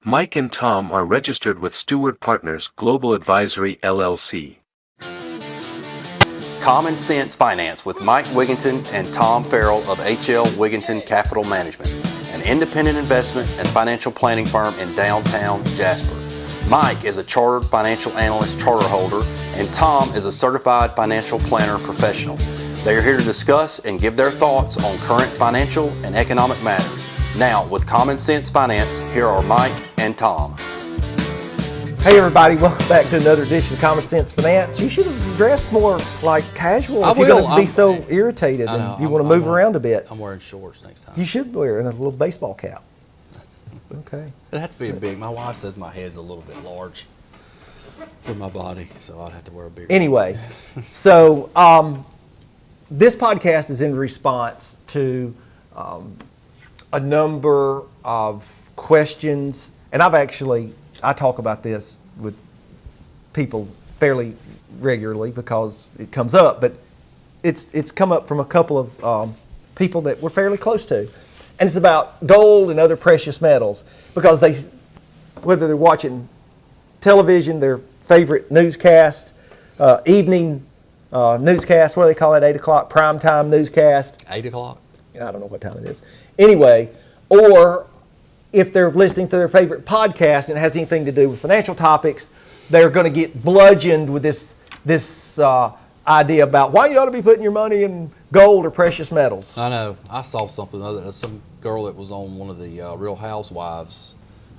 Mike and Tom are registered with Stewart Partners Global Advisory LLC. Common Sense Finance with Mike Wiginton and Tom Farrell of HL Wiginton Capital Management, an independent investment and financial planning firm in downtown Jasper. Mike is a chartered financial analyst charter holder, and Tom is a certified financial planner professional. They are here to discuss and give their thoughts on current financial and economic matters. Now, with Common Sense Finance, here are Mike and Tom. Hey everybody, welcome back to another edition of Common Sense Finance. You should have dressed more like casual if you're going to be so irritated and you want to move around a bit. I'm wearing shorts next time. You should wear a little baseball cap. Okay. It has to be a big. My wife says my head's a little bit large for my body, so I'd have to wear a bigger. Anyway, so this podcast is in response to a number of questions, and I talk about this with people fairly regularly because it comes up, but it's come up from a couple of people that we're fairly close to. And it's about gold and other precious metals because whether they're watching television, their favorite newscast, evening newscast, what do they call it, 8 o'clock, primetime newscast? 8 o'clock? I don't know what time it is. Anyway, or if they're listening to their favorite podcast and it has anything to do with financial topics, they're going to get bludgeoned with this idea about why you ought to be putting your money in gold or precious metals. I know. I saw something some girl that was on one of the Real Housewives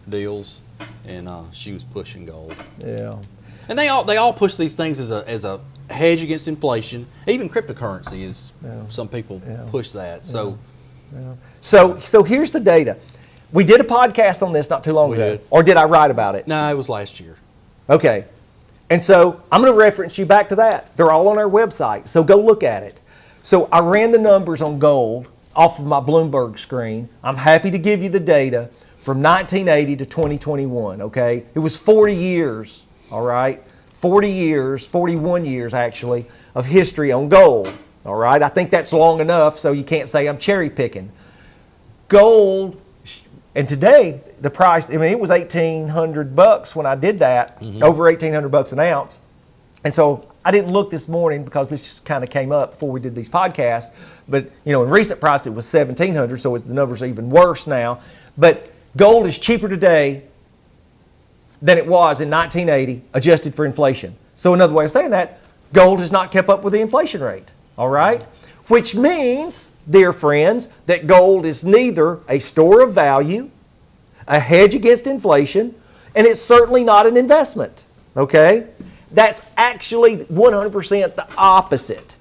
deals, and she was pushing gold. Yeah. And they all push these things as a hedge against inflation. Even cryptocurrency is. Yeah. Some people push that. So. Yeah. So here's the data. We did a podcast on this not too long ago. Did. Or did I write about it? No, it was last year. Okay. And so I'm going to reference you back to that. They're all on our website, so go look at it. So I ran the numbers on gold off of my Bloomberg screen. I'm happy to give you the data from 1980 to 2021, okay? It was 40 years, all right? 41 years actually, of history on gold, all right? I think that's long enough so you can't say I'm cherry picking. Gold, and today the price, it was $1,800 when I did that, over $1,800 an ounce. And so I didn't look this morning because this just kind of came up before we did these podcasts. But, in recent price it was $1,700, so the numbers are even worse now. But gold is cheaper today than it was in 1980, adjusted for inflation. So another way of saying that, gold has not kept up with the inflation rate, all right? Which means, dear friends, that gold is neither a store of value, a hedge against inflation, and it's certainly not an investment, okay? That's actually 100% the opposite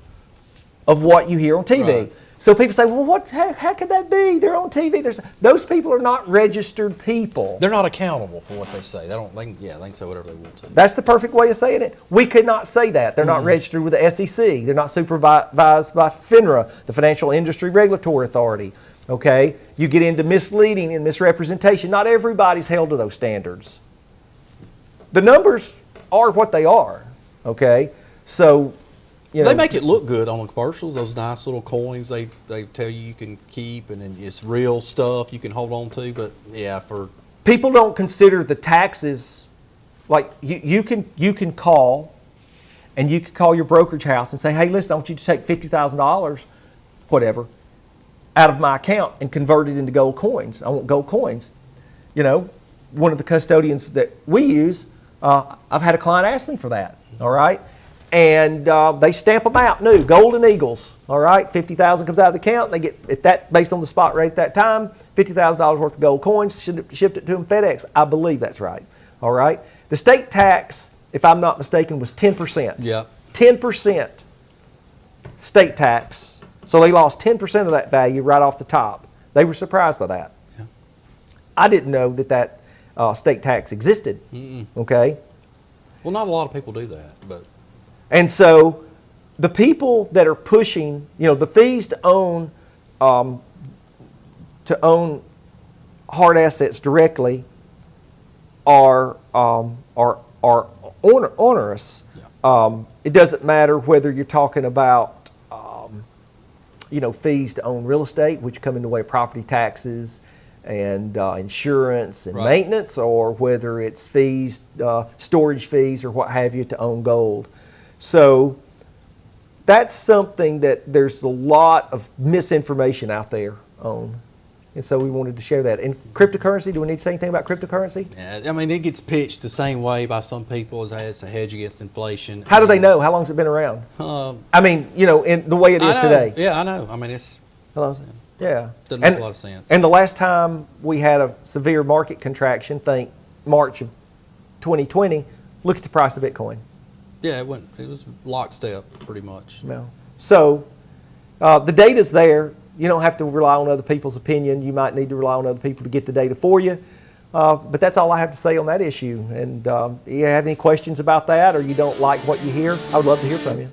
of what you hear on TV. Right. So people say, well, how could that be? They're on TV. Those people are not registered people. They're not accountable for what they say. They can say whatever they want to. That's the perfect way of saying it. We could not say that. They're not registered with the SEC. They're not supervised by FINRA, the Financial Industry Regulatory Authority. Okay? You get into misleading and misrepresentation. Not everybody's held to those standards. The numbers are what they are. Okay? So, they make it look good on the commercials, those nice little coins they tell you can keep, and then it's real stuff you can hold on to, but for people don't consider the taxes. Like you can call, and you can call your brokerage house and say, hey, listen, I want you to take $50,000, whatever, out of my account and convert it into gold coins. I want gold coins. One of the custodians that we use, I've had a client ask me for that, all right? And they stamp them out new, golden eagles, all right? $50,000 comes out of the account. They get, based on the spot rate at that time, $50,000 worth of gold coins, shipped it to them FedEx. I believe that's right, all right? The state tax, if I'm not mistaken, was 10%. Yeah. 10% state tax. So they lost 10% of that value right off the top. They were surprised by that. Yeah. I didn't know that state tax existed, okay? Well, not a lot of people do that, but... And so the people that are pushing, the fees to own hard assets directly are onerous. Yeah. It doesn't matter whether you're talking about fees to own real estate, which come in the way of property taxes, and insurance and Right. maintenance, or whether it's fees, storage fees, or what have you to own gold. So that's something that there's a lot of misinformation out there on. And so we wanted to share that. And cryptocurrency, do we need to say anything about cryptocurrency? Yeah, I mean, it gets pitched the same way by some people as it's a hedge against inflation. How do they know? How long has it been around? I mean, in the way it is I know. today. Yeah, I know. I mean, it's How long is it? Yeah. doesn't make a lot of sense. And the last time we had a severe market contraction, think March of 2020, look at the price of Bitcoin. Yeah, it was lockstep pretty much. No. So the data's there. You don't have to rely on other people's opinion. You might need to rely on other people to get the data for you. But that's all I have to say on that issue. And you have any questions about that, or you don't like what you hear, I would love to hear from you.